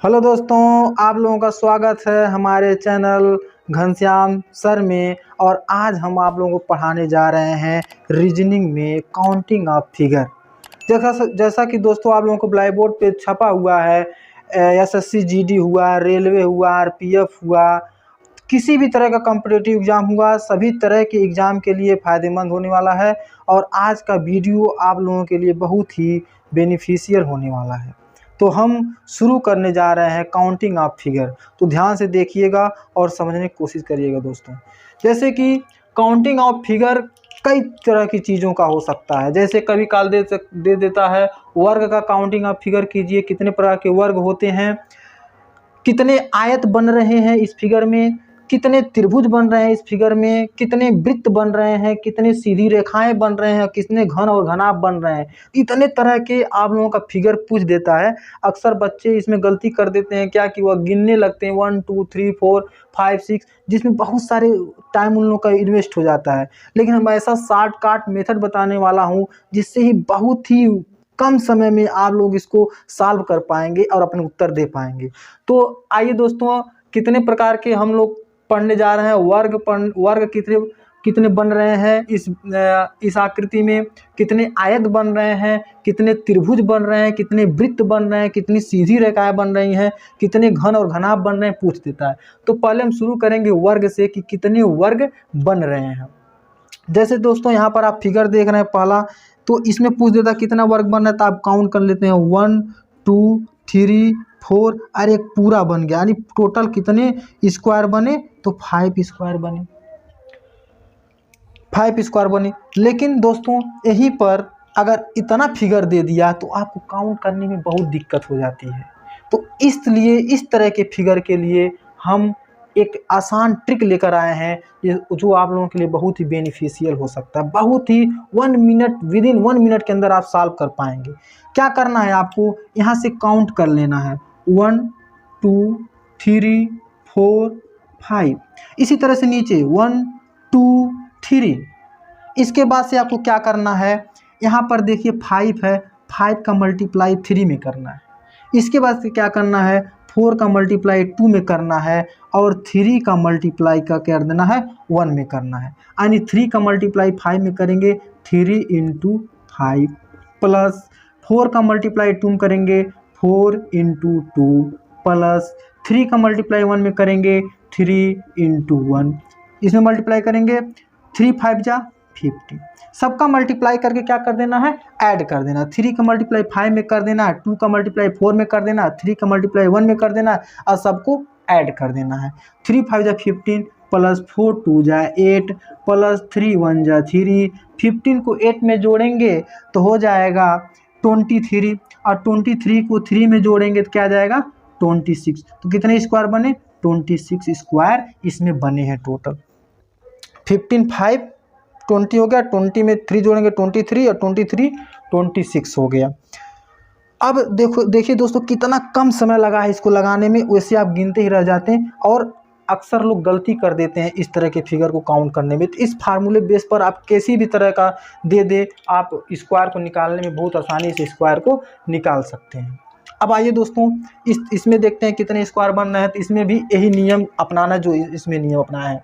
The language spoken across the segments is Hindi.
हेलो दोस्तों, आप लोगों का स्वागत है हमारे चैनल घनश्याम सर में। और आज हम आप लोगों को पढ़ाने जा रहे हैं रीजनिंग में काउंटिंग ऑफ फिगर। जैसा कि दोस्तों आप लोगों को ब्लैक बोर्ड पे छपा हुआ है, एसएससी जीडी हुआ, रेलवे हुआ, आरपीएफ हुआ, किसी भी तरह का कॉम्पिटिटिव एग्ज़ाम हुआ, सभी तरह के एग्ज़ाम के लिए फ़ायदेमंद होने वाला है। और आज का वीडियो आप लोगों के लिए बहुत ही बेनिफिशियल होने वाला है। तो हम शुरू करने जा रहे हैं काउंटिंग ऑफ फिगर। तो ध्यान से देखिएगा और समझने की कोशिश करिएगा दोस्तों। जैसे कि काउंटिंग ऑफ फिगर कई तरह की चीज़ों का हो सकता है। जैसे कभी काल दे देता है वर्ग का काउंटिंग ऑफ फिगर कीजिए, कितने प्रकार के वर्ग होते हैं, कितने आयत बन रहे हैं इस फिगर में, कितने त्रिभुज बन रहे हैं इस फिगर में, कितने वृत्त बन रहे हैं, कितने सीधी रेखाएं बन रहे हैं, कितने घन और घनाभ बन रहे हैं। इतने तरह के आप लोगों का फिगर पूछ देता है। अक्सर बच्चे इसमें गलती कर देते हैं क्या कि वह गिनने लगते हैं 1 2 3 4 5 6, जिसमें बहुत सारे टाइम उन लोगों का इन्वेस्ट हो जाता है। लेकिन हम ऐसा शॉर्टकट मेथड बताने वाला हूँ जिससे ही बहुत ही कम समय में आप लोग इसको सॉल्व कर पाएंगे और अपने उत्तर दे पाएंगे। तो आइए दोस्तों, कितने प्रकार के हम लोग पढ़ने जा रहे हैं। वर्ग कितने कितने बन रहे हैं इस आकृति में, कितने आयत बन रहे हैं, कितने त्रिभुज बन रहे हैं, कितने वृत्त बन रहे हैं, कितनी सीधी रेखाएं बन रही हैं, कितने घन और घनाभ बन रहे हैं, पूछ देता है। तो पहले हम शुरू करेंगे वर्ग से कि कितने वर्ग बन रहे हैं। जैसे दोस्तों यहाँ पर आप फिगर देख रहे हैं पहला, तो इसमें पूछ देता कितना वर्ग बन रहा है। तो आप काउंट कर लेते हैं 1 2 3 4 और एक पूरा बन गया, यानी टोटल कितने स्क्वायर बने, तो 5 स्क्वायर बने, 5 स्क्वायर बने। लेकिन दोस्तों यहीं पर अगर इतना फिगर दे दिया तो आपको काउंट करने में बहुत दिक्कत हो जाती है। तो इसलिए इस तरह के फिगर के लिए हम एक आसान ट्रिक लेकर आए हैं जो आप लोगों के लिए बहुत ही बेनिफिशियल हो सकता है। बहुत ही 1 मिनट, विदिन 1 मिनट के अंदर आप सॉल्व कर पाएंगे। क्या करना है, आपको यहाँ से काउंट कर लेना है 1 2 3 4 5। इसी तरह से नीचे 1 2 3। इसके बाद से आपको क्या करना है, यहाँ पर देखिए 5 है, 5 का मल्टीप्लाई 3 में करना है। इसके बाद से क्या करना है, 4 का मल्टीप्लाई 2 में करना है और 3 का मल्टीप्लाई का कर देना है 1 में करना है। यानी 3 का मल्टीप्लाई 5 में करेंगे 3 × 5 प्लस 4 का मल्टीप्लाई 2 में करेंगे 4 × 2 प्लस 3 का मल्टीप्लाई 1 में करेंगे 3 × 1। इसमें मल्टीप्लाई करेंगे 3 5 जा 50। सबका मल्टीप्लाई करके क्या कर देना है, ऐड कर देना। 3 का मल्टीप्लाई 5 में कर देना, 2 का मल्टीप्लाई 4 में कर देना, 3 का मल्टीप्लाई 1 में कर देना और सबको ऐड कर देना है। 3 5 जा 15 प्लस 4 2 जा 8 प्लस 3 1 जा 3। 15 को 8 में जोड़ेंगे तो हो जाएगा 23 और 23 को 3 में जोड़ेंगे तो क्या आ जाएगा 26। तो कितने स्क्वायर बने, 26 स्क्वायर इसमें बने हैं टोटल। 15 5 20 हो गया, 20 में 3 जोड़ेंगे 23 और 23 26 हो गया। अब देखिए दोस्तों कितना कम समय लगा है इसको लगाने में, वैसे आप गिनते ही रह जाते हैं। और अक्सर लोग गलती कर देते हैं इस तरह के फिगर को काउंट करने में। तो इस फार्मूले बेस पर आप किसी भी तरह का दे आप स्क्वायर को निकालने में बहुत आसानी से स्क्वायर को निकाल सकते हैं। अब आइए दोस्तों इसमें देखते हैं कितने स्क्वायर बन रहे हैं। तो इसमें भी यही नियम अपनाना जो इसमें नियम अपनाया है।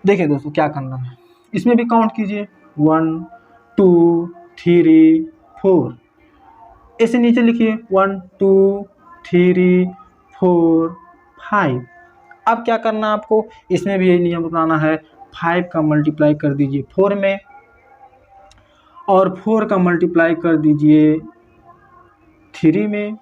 देखिए दोस्तों क्या करना है, इसमें भी काउंट कीजिए 1 2 3 4। ऐसे नीचे लिखिए 1 2 3 4 5। अब क्या करना है आपको, इसमें भी यही नियम अपनाना है। 5 का मल्टीप्लाई कर दीजिए 4 में और 4 का मल्टीप्लाई कर दीजिए 3 में,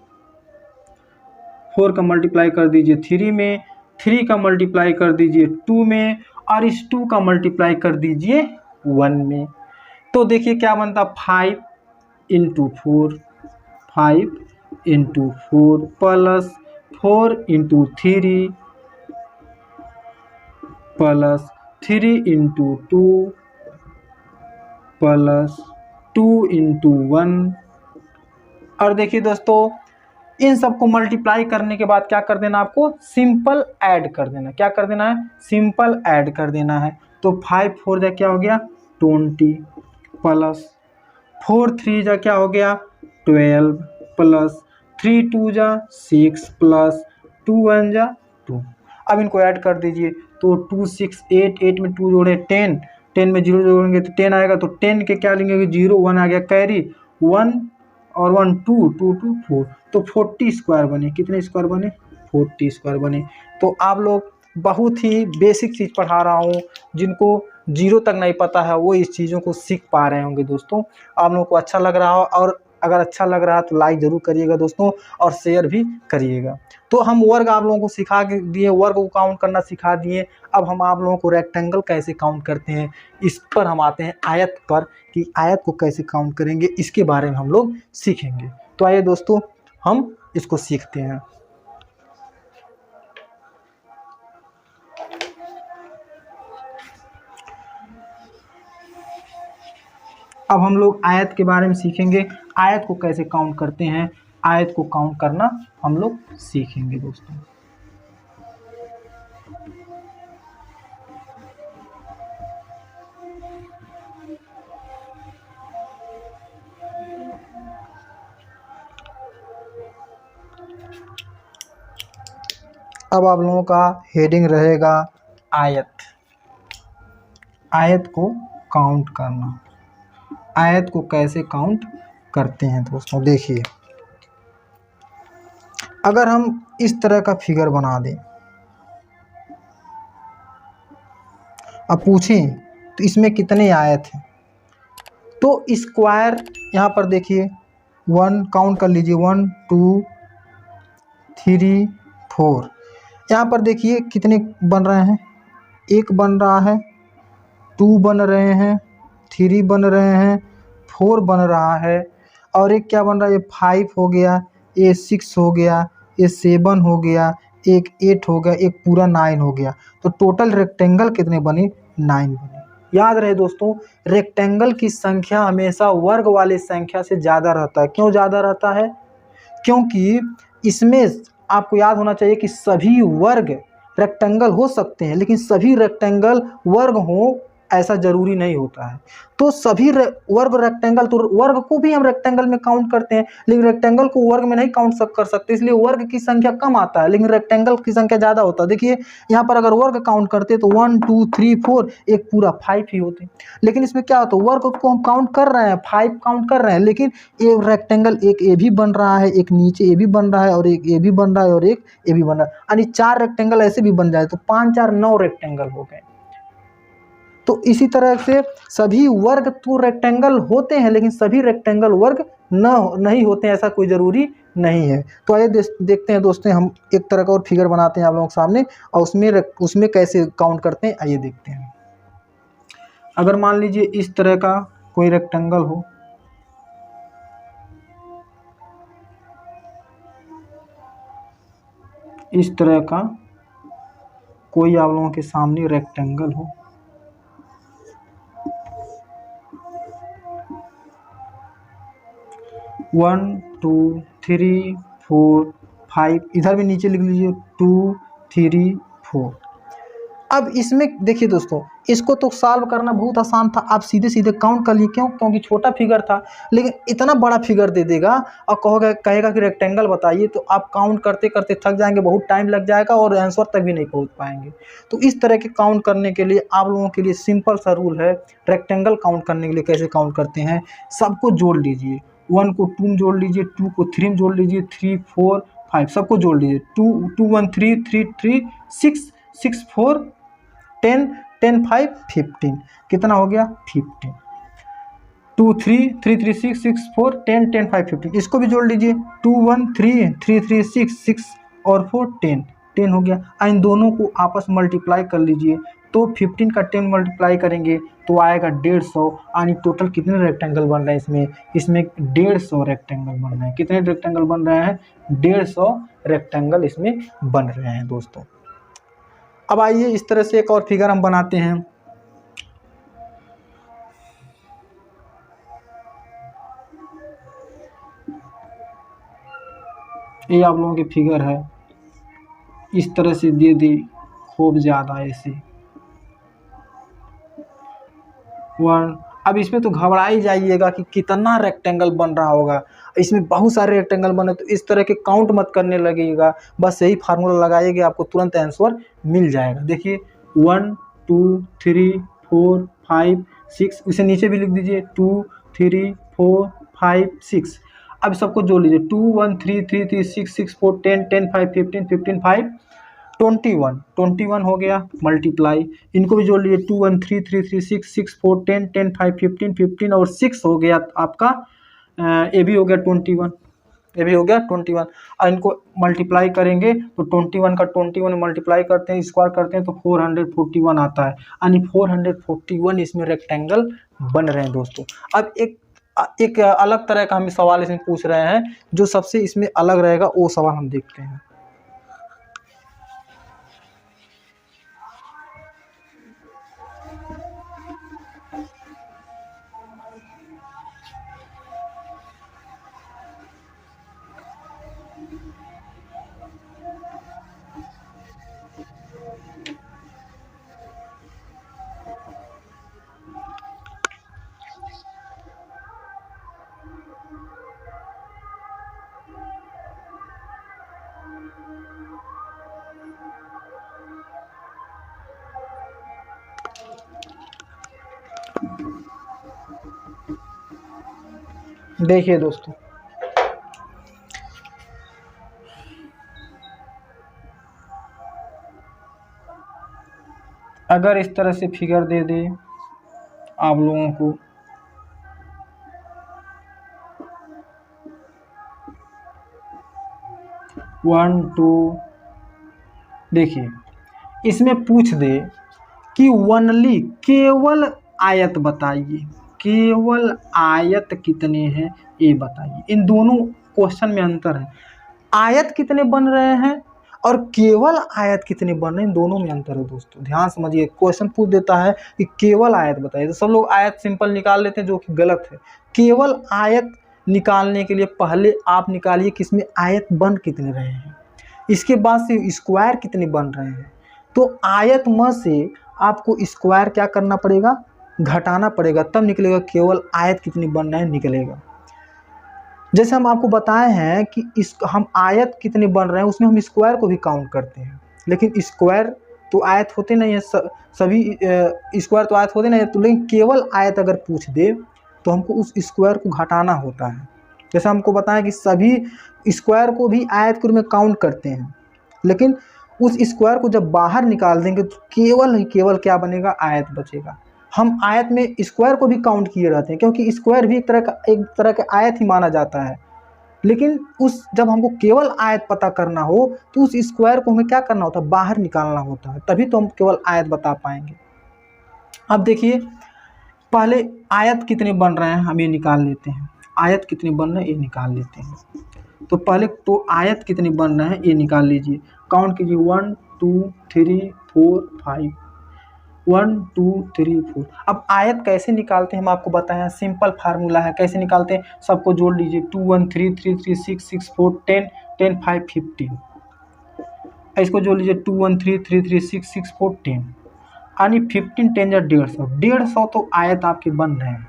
4 का मल्टीप्लाई कर दीजिए 3 में, 3 का मल्टीप्लाई कर दीजिए 2 में और इस 2 का मल्टीप्लाई कर दीजिए 1 में। तो देखिए क्या बनता, 5 × 4, 5 × 4 प्लस 4 × 3 प्लस 3 × 2 प्लस 2 × 1। और देखिए दोस्तों इन सबको मल्टीप्लाई करने के बाद क्या कर देना, आपको सिंपल ऐड कर देना। क्या कर देना है, सिंपल ऐड कर देना है। तो 5 4 जा क्या हो गया 20 प्लस 4 3 जा क्या हो गया 12 प्लस 3 2 जा 6 प्लस 2 1 जा 2। अब इनको ऐड कर दीजिए तो 2 6 8, 8 में 2 जोड़े 10, 10 में 0 जोड़ेंगे तो 10 आएगा। तो 10 के क्या लेंगे, 0 1 आ गया कैरी, 1 और 1 2 2 2 4, तो 40 स्क्वायर बने। कितने स्क्वायर बने, 40 स्क्वायर बने। तो आप लोग बहुत ही बेसिक चीज़ पढ़ा रहा हूँ, जिनको 0 तक नहीं पता है वो इस चीज़ों को सीख पा रहे होंगे दोस्तों। आप लोगों को अच्छा लग रहा हो, और अगर अच्छा लग रहा है तो लाइक ज़रूर करिएगा दोस्तों, और शेयर भी करिएगा। तो हम वर्ग आप लोगों को सिखा के दिए, वर्ग को काउंट करना सिखा दिए। अब हम आप लोगों को रेक्टेंगल कैसे काउंट करते हैं इस पर हम आते हैं, आयत पर, कि आयत को कैसे काउंट करेंगे इसके बारे में हम लोग सीखेंगे। तो आइए दोस्तों हम इसको सीखते हैं। अब हम लोग आयत के बारे में सीखेंगे, आयत को कैसे काउंट करते हैं, आयत को काउंट करना हम लोग सीखेंगे दोस्तों। अब आप लोगों का हेडिंग रहेगा आयत, आयत को काउंट करना। आयत को कैसे काउंट करते हैं दोस्तों, देखिए अगर हम इस तरह का फिगर बना दें, अब पूछें तो इसमें कितने आयत हैं, तो स्क्वायर यहाँ पर देखिए 1 काउंट कर लीजिए, 1 2 3 4। यहाँ पर देखिए कितने बन रहे हैं, 1 बन रहा है, 2 बन रहे हैं, 3 बन रहे हैं, 4 बन रहा है, और एक क्या बन रहा है, ये 5 हो गया, ये 6 हो गया, ये 7 हो गया, एक 8 हो गया, एक पूरा 9 हो गया। तो टोटल रेक्टेंगल कितने बने, 9 बने। याद रहे दोस्तों, रेक्टेंगल की संख्या हमेशा वर्ग वाले संख्या से ज़्यादा रहता है। क्यों ज़्यादा रहता है, क्योंकि इसमें आपको याद होना चाहिए कि सभी वर्ग रेक्टेंगल हो सकते हैं, लेकिन सभी रेक्टेंगल वर्ग हों ऐसा जरूरी नहीं होता है। तो सभी वर्ग रेक्टेंगल, तो वर्ग को भी हम रेक्टेंगल में काउंट करते हैं, लेकिन रेक्टेंगल को वर्ग में नहीं काउंट कर सकते, इसलिए वर्ग की संख्या कम आता है, लेकिन रेक्टेंगल की संख्या ज़्यादा होता है। देखिए यहाँ पर अगर वर्ग काउंट करते तो 1 2 3 4 एक पूरा 5 ही होते, लेकिन इसमें क्या होता है, वर्ग को हम काउंट कर रहे हैं, 5 काउंट कर रहे हैं, लेकिन ये रेक्टेंगल एक ए भी बन रहा है, एक नीचे ए भी बन रहा है, और एक ए भी बन रहा है, और एक ए भी बन रहा है, यानी 4 रेक्टेंगल ऐसे भी बन जाए तो 5 4 9 रेक्टेंगल हो गए। तो इसी तरह से सभी वर्ग तो रेक्टेंगल होते हैं, लेकिन सभी रेक्टेंगल वर्ग नहीं होते हैं, ऐसा कोई ज़रूरी नहीं है। तो आइए देखते हैं दोस्तों, हम एक तरह का और फिगर बनाते हैं आप लोगों के सामने, और उसमें कैसे काउंट करते हैं आइए देखते हैं। अगर मान लीजिए इस तरह का कोई रेक्टेंगल हो, इस तरह का कोई आप लोगों के सामने रेक्टेंगल हो, वन 2 3 4 5, इधर भी नीचे लिख लीजिए 2 3 4। अब इसमें देखिए दोस्तों, इसको तो सॉल्व करना बहुत आसान था, आप सीधे सीधे काउंट कर लिए। क्यों, क्योंकि छोटा फिगर था, लेकिन इतना बड़ा फिगर दे देगा और कहेगा कि रेक्टेंगल बताइए, तो आप काउंट करते करते थक जाएंगे, बहुत टाइम लग जाएगा और आंसर तक भी नहीं पहुंच पाएंगे। तो इस तरह के काउंट करने के लिए आप लोगों के लिए सिंपल सा रूल है। रेक्टेंगल काउंट करने के लिए कैसे काउंट करते हैं, सबको जोड़ लीजिए, 1 को 2 में जोड़ लीजिए, 2 को 3 में जोड़ लीजिए, 3 4 5 सबको जोड़ लीजिए, 2 2 1 3 3 3 6 6 4 10 10 5 15, कितना हो गया 15, 2 3 3 3 6 6 4 10 10 5 15, इसको भी जोड़ लीजिए, 2 1 3 3 3 6 6 और 4 10 10 हो गया। इन दोनों को आपस में मल्टीप्लाई कर लीजिए, तो 15 का 10 मल्टीप्लाई करेंगे तो आएगा 150, यानी टोटल कितने रेक्टेंगल बन रहे हैं इसमें 150 रेक्टेंगल बन रहे हैं। कितने रेक्टेंगल बन रहे हैं, 150 रेक्टेंगल इसमें बन रहे हैं दोस्तों। अब आइए इस तरह से एक और फिगर हम बनाते हैं। ये आप लोगों की फिगर है, इस तरह से दे दी खूब ज़्यादा ऐसे 1। अब इसमें तो घबरा ही जाइएगा कि कितना रेक्टेंगल बन रहा होगा, इसमें बहुत सारे रेक्टेंगल बने, तो इस तरह के काउंट मत करने लगेगा, बस यही फार्मूला लगाइएगा, आपको तुरंत आंसर मिल जाएगा। देखिए 1 2 3 4 5 6, इसे नीचे भी लिख दीजिए 2 3 4 5 6। अब सबको जोड़ लीजिए 2 1 3 3 3 6 6 4 10 10 5 15 15 5 21 21 हो गया मल्टीप्लाई, इनको भी जोड़ लीजिए 2 1 3 3 3 6 6 4 10 10 5 15 15 और 6 हो गया आपका, ये भी हो गया 21, ये भी हो गया 21। और इनको मल्टीप्लाई करेंगे तो 21 का 21 मल्टीप्लाई करते हैं, स्क्वायर करते हैं तो 441 आता है, यानी 441 इसमें रेक्टेंगल बन रहे हैं दोस्तों। अब एक अलग तरह का हम सवाल इसमें पूछ रहे हैं, जो सबसे इसमें अलग रहेगा वो सवाल हम देखते हैं। देखिए दोस्तों, अगर इस तरह से फिगर दे दे आप लोगों को, वन टू, देखिए इसमें पूछ दे कि वनली केवल आयत बताइए, केवल आयत कितने हैं ये बताइए। इन दोनों क्वेश्चन में अंतर है, आयत कितने बन रहे हैं और केवल आयत कितने बन रहे हैं, इन दोनों में अंतर है दोस्तों। ध्यान समझिए, क्वेश्चन पूछ देता है कि केवल आयत बताइए, तो सब लोग आयत सिंपल निकाल लेते हैं, जो कि गलत है। केवल आयत निकालने के लिए पहले आप निकालिए कि इसमें आयत बन कितने रहे हैं, इसके बाद से स्क्वायर कितने बन रहे हैं। तो आयत म से आपको स्क्वायर क्या करना पड़ेगा, घटाना पड़ेगा, तब निकलेगा केवल आयत कितनी बन रहे हैं निकलेगा। जैसे हम आपको बताए हैं कि हम आयत कितने बन रहे हैं उसमें हम स्क्वायर को भी काउंट करते हैं, लेकिन स्क्वायर तो आयत होते नहीं है, सभी स्क्वायर तो आयत होते नहीं है, तो लेकिन केवल आयत अगर पूछ दे तो हमको उस स्क्वायर को घटाना होता है। जैसे हमको बताया कि सभी स्क्वायर को भी आयत के रूप में काउंट करते हैं, लेकिन उस स्क्वायर को जब बाहर निकाल देंगे तो केवल ही केवल क्या बनेगा, आयत बचेगा। हम आयत में स्क्वायर को भी काउंट किए रहते हैं, क्योंकि स्क्वायर भी एक तरह का आयत ही माना जाता है, लेकिन जब हमको केवल आयत पता करना हो तो उस स्क्वायर को हमें क्या करना होता है, बाहर निकालना होता है, तभी तो हम केवल आयत बता पाएंगे। अब देखिए, पहले आयत कितने बन रहे हैं हम ये निकाल लेते हैं, आयत कितने बन रहे हैं ये निकाल लेते हैं। तो पहले तो आयत कितने बन रहे हैं ये निकाल लीजिए, काउंट कीजिए 1 2 3 4 5, 1 2 3 4। अब आयत कैसे निकालते हैं हम आपको बताएं, सिंपल फार्मूला है। कैसे निकालते हैं, सबको जोड़ लीजिए 2 1 3 3 3 6 6 4 10 10 5 15, इसको जोड़ लीजिए 2 1 3 3 3 6 6 4 10, यानी 15 10 या 150, 150 तो आयत आपके बन रहे हैं।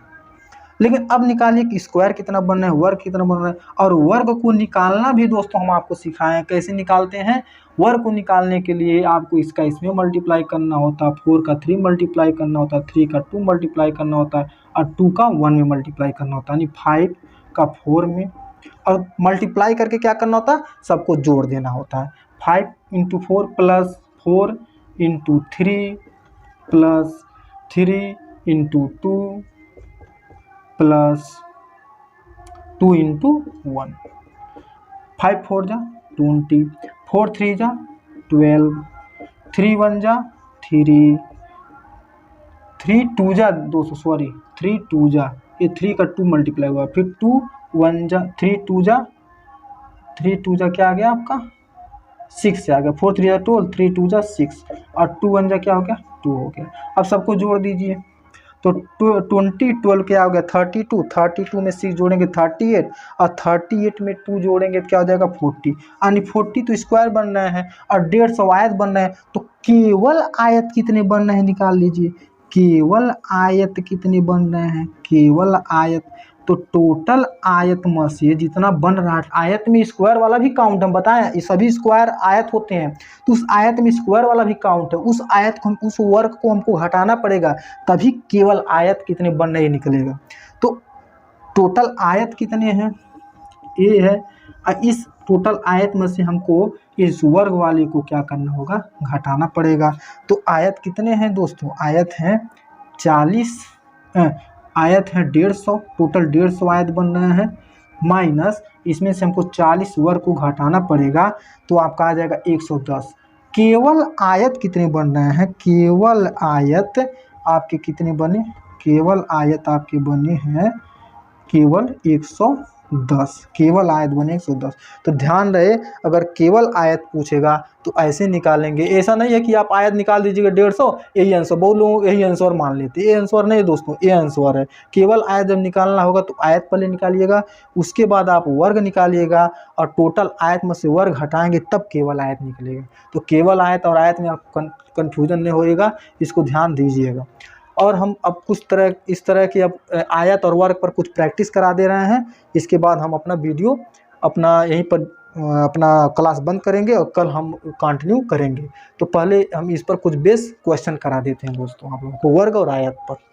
लेकिन अब निकालिए कि स्क्वायर कितना बन रहा है, वर्ग कितना बन रहा है, और वर्ग को निकालना भी दोस्तों हम आपको सिखाएं कैसे निकालते हैं। वर्ग को निकालने के लिए आपको इसका इसमें मल्टीप्लाई करना होता है, 4 का 3 मल्टीप्लाई करना होता है, 3 का 2 मल्टीप्लाई करना होता है, और 2 का 1 में मल्टीप्लाई करना होता है, यानी 5 का 4 में, और मल्टीप्लाई करके क्या करना होता है, सबको जोड़ देना होता है। 5 × 4 प्लस 4 × 3 प्लस 3 × 2 प्लस 2 × 1, 5 4 जा 20, 4 3 जा 12, 3 1 जा 3, 3 2 जा 200, सॉरी 3 2 जा, ये 3 का 2 मल्टीप्लाई हुआ, फिर 2 1 जा 3 2 जा क्या आ गया आपका 6 से आ गया, 4 3 जा 12, 3 2 जा 6, और 2 1 जा क्या हो गया 2 हो गया। अब सबको जोड़ दीजिए, तो 20 12 क्या हो गया 32, 32 में 6 जोड़ेंगे 38, और 38 में 2 जोड़ेंगे क्या हो जाएगा 40, यानी 40 तो स्क्वायर बन रहे हैं और 150 आयत बन रहे हैं। तो केवल आयत कितने बन रहे हैं निकाल लीजिए, केवल आयत कितने बन रहे हैं, केवल आयत। तो टोटल आयत में से जितना बन रहा है, आयत में स्क्वायर वाला भी काउंट हम बताएं, ये सभी स्क्वायर आयत होते हैं, तो उस आयत में स्क्वायर वाला भी काउंट है, उस आयत को उस वर्ग को हमको हटाना पड़ेगा, तभी केवल आयत कितने बन रहे निकलेगा। तो टोटल आयत कितने हैं, ये है, और इस टोटल आयत में से हमको इस वर्ग वाले को क्या करना होगा, घटाना पड़ेगा। तो आयत कितने हैं दोस्तों, आयत हैं 40, आयत है 150, टोटल 150 आयत बन रहे हैं, माइनस इसमें से हमको 40 वर्ग को घटाना पड़ेगा, तो आपका आ जाएगा 110। केवल आयत कितने बन रहे हैं, केवल आयत आपके कितने बने, केवल आयत आपके बने हैं केवल 110, केवल आयत बने 110। तो ध्यान रहे, अगर केवल आयत पूछेगा तो ऐसे निकालेंगे, ऐसा नहीं है कि आप आयत निकाल दीजिएगा 150 यही आंसर, बहुत लोग यही आंसर मान लेते हैं, ये आंसर नहीं दोस्तों, ये आंसर है। केवल आयत जब निकालना होगा तो आयत पहले निकालिएगा, उसके बाद आप वर्ग निकालिएगा, और टोटल आयत में से वर्ग हटाएंगे तब केवल आयत निकलेगा। तो केवल आयत और आयत में आप कन्फ्यूजन नहीं होएगा, इसको ध्यान दीजिएगा। और हम अब इस तरह की अब आयत और वर्ग पर कुछ प्रैक्टिस करा दे रहे हैं, इसके बाद हम अपना वीडियो अपना यहीं पर अपना क्लास बंद करेंगे और कल हम कंटिन्यू करेंगे। तो पहले हम इस पर कुछ बेस क्वेश्चन करा देते हैं दोस्तों आप लोगों को, वर्ग और आयत पर।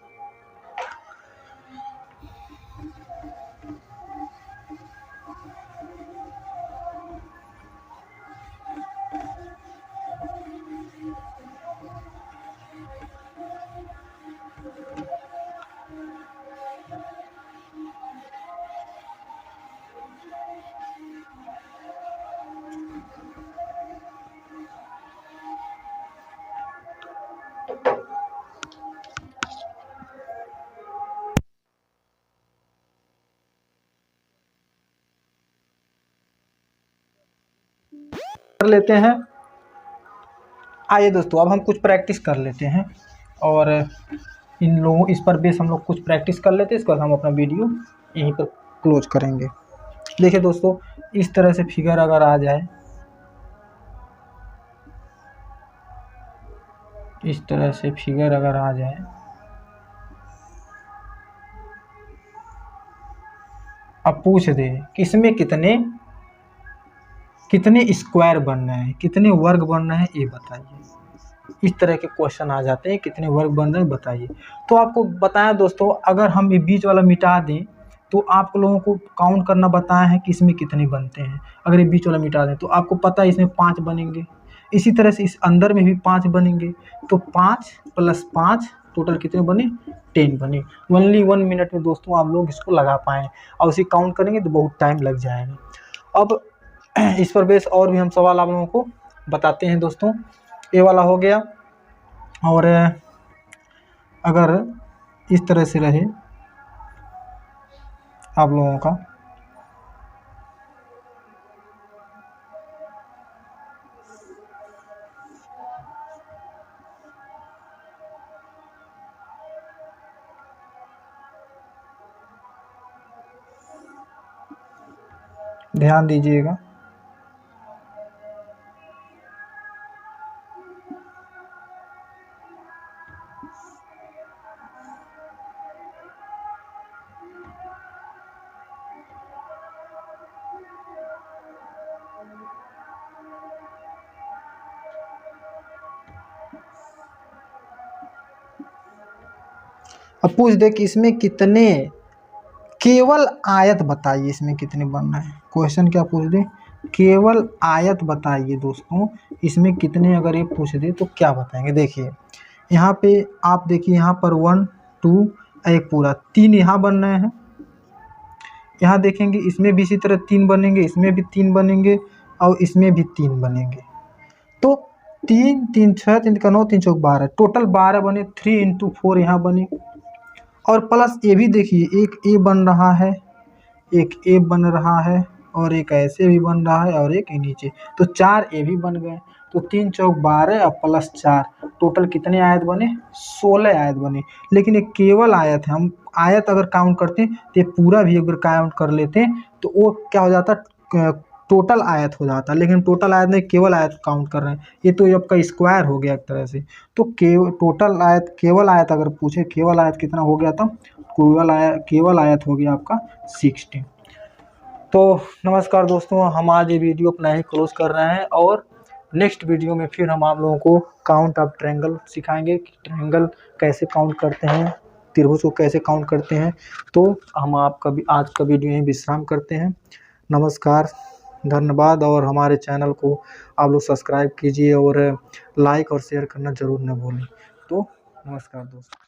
कर लेते हैं, आइए दोस्तों अब हम कुछ प्रैक्टिस कर लेते हैं, और इन लोगों इस पर बेस हम लोग कुछ प्रैक्टिस कर लेते हैं, इसके बाद हम अपना वीडियो यहीं पर क्लोज करेंगे। देखिए दोस्तों, इस तरह से फिगर अगर आ जाए, इस तरह से फिगर अगर आ जाए, अब पूछ दे कि इसमें कितने कितने स्क्वायर बन रहे हैं, कितने वर्ग बन रहे हैं, ये बताइए। इस तरह के क्वेश्चन आ जाते हैं, कितने वर्ग बन रहे हैं बताइए। तो आपको बताया दोस्तों, अगर हम ये बीच वाला मिटा दें तो आप लोगों को काउंट करना बताया है कि इसमें कितने बनते हैं। अगर ये बीच वाला मिटा दें तो आपको पता है इसमें 5 बनेंगे, इसी तरह से इस अंदर में भी 5 बनेंगे, तो 5 + 5 टोटल कितने बने, 10 बने। ओनली 1 मिनट में दोस्तों आप लोग इसको लगा पाएँ, और उसे काउंट करेंगे तो बहुत टाइम लग जाएगा। अब इस पर बेस और भी हम सवाल आप लोगों को बताते हैं दोस्तों। ये वाला हो गया, और अगर इस तरह से रहे आप लोगों का, ध्यान दीजिएगा। अब पूछ दे कि इसमें कितने, केवल आयत बताइए इसमें कितने बन रहे हैं। क्वेश्चन क्या पूछ दे, केवल आयत बताइए दोस्तों, इसमें कितने अगर ये पूछ दे तो क्या बताएंगे। देखिए यहाँ पे आप देखिए, यहाँ पर 1 2 एक पूरा 3 यहाँ बन रहे हैं, यहाँ देखेंगे इसमें भी इसी तरह 3 बनेंगे, इसमें भी 3 बनेंगे, और इसमें भी 3 बनेंगे। तो 3 3 6 3 का 9 3 चौक 12, टोटल 12 बने, 3 × 4 यहाँ बने। और प्लस ये भी देखिए, एक ए बन रहा है, एक ए बन रहा है, और एक ऐसे भी बन रहा है, और एक नीचे, तो 4 ए भी बन गए। तो 3 चौक 12 और प्लस 4 टोटल कितने आयत बने, 16 आयत बने। लेकिन ये केवल आयत है, हम आयत अगर काउंट करते हैं तो ये पूरा भी अगर काउंट कर लेते हैं तो वो क्या हो जाता, टोटल आयत हो जाता, लेकिन टोटल आयत नहीं, केवल आयत काउंट कर रहे हैं। ये तो आपका स्क्वायर हो गया एक तरह से। तो टोटल आयत, केवल आयत अगर पूछे केवल आयत कितना हो गया था, केवल आयत हो गया आपका 16। तो नमस्कार दोस्तों, हम आज ये वीडियो अपना ही क्लोज कर रहे हैं, और नेक्स्ट वीडियो में फिर हम आप लोगों को काउंट ऑफ ट्रायंगल सिखाएंगे कि ट्रायंगल कैसे काउंट करते हैं, त्रिभुज को कैसे काउंट करते हैं। तो हम आपका भी आज का वीडियो यहीं विश्राम करते हैं। नमस्कार, धन्यवाद, और हमारे चैनल को आप लोग सब्सक्राइब कीजिए और लाइक और शेयर करना ज़रूर न भूलें। तो नमस्कार दोस्तों।